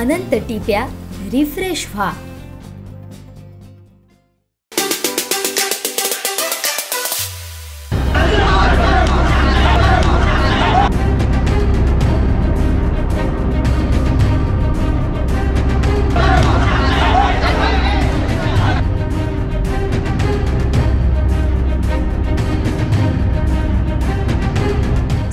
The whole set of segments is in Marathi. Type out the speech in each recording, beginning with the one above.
अनंत टिप्या रिफ्रेश व्हा।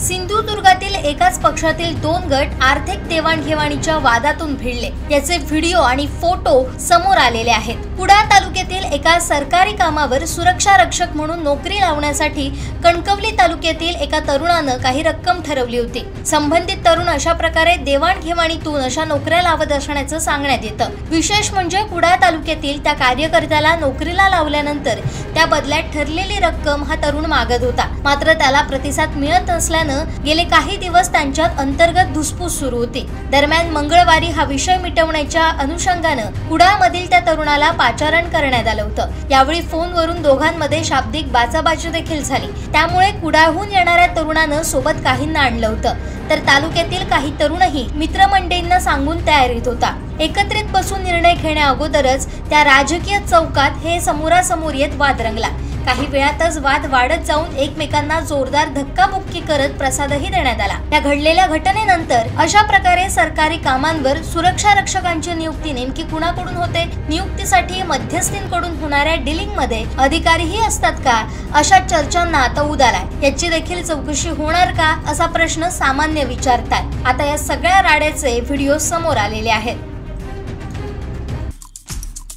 सिंधुदुर्गातील एकाच पक्षातील दोन गट आर्थिक देवाणघेवाणीच्या वादातून भिडले, याचे व्हिडिओ आणि फोटो समोर आलेले आहेत। कुडाळ तालुक्यातील एका सरकारी कामावर सुरक्षा रक्षक म्हणून नोकरी लावण्यासाठी कणकवली तालुक्यातील एका तरुणानं काही रक्कम ठरवली होती। संबंधित तरुण अशा प्रकारे देवाणघेवाणीतून अशा नोकऱ्या लावत असण्याचं सांगण्यात येतं। विशेष म्हणजे कुडाळ तालुक्यातील त्या कार्यकर्त्याला नोकरीला लावल्यानंतर त्या बदल्यात ठरलेली रक्कम हा तरुण मागत होता, मात्र त्याला प्रतिसाद मिळत नसल्यानं गेले काही दिवस त्यांच्यात अंतर्गत धुसफूस सुरू होती। दरम्यान मंगळवारी हा विषय मिटवण्याच्या अनुषंगानं कुडाळमधील त्या तरुणाला पाचारण करण्यात आलं होतं। यावेळी फोनवरून दोघांमध्ये शाब्दिक बाचाबाची देखील झाली। त्यामुळे कुडाळहून येणाऱ्या तरुणानं सोबत काहींना आणलं होतं, तर तालुक्यातील काही तरुणही मित्रमंडळींना सांगून तयारीत होता। एकत्रित बसून निर्णय घेण्या अगोदरच त्या राजकीय चौकात हे समोरासमोर येत वाद रंगला। काही वेळातच वाद वाढत जाऊन एकमेकांना जोरदार धक्काबुक्की करत प्रसादही देण्यात आला। या घडलेल्या घटनेनंतर अशा प्रकारे सरकारी कामांवर सुरक्षा रक्षकांची नियुक्ती नेमकी कुणाकडून होते? नियुक्तीसाठी मध्यस्थींकडून होणाऱ्या डीलिंग मध्ये अधिकारीही असतात का? अशा चर्चांना आता उद आलाय। याची देखील चौकशी होणार का असा प्रश्न सामान्य विचारतात। आता या सगळ्या राड्याचे व्हिडिओ समोर आलेले आहेत।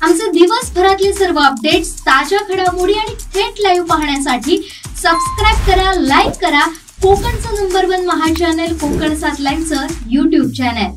आमचे दिवसभरातले सर्व अपडेट्स, ताज्या घडामोडी आणि थेट लाईव्ह पाहण्यासाठी सबस्क्राइब करा, लाईक करा कोकणचं नंबर 1 महा चॅनल कोकण 7 लाईव्हचं YouTube चॅनल।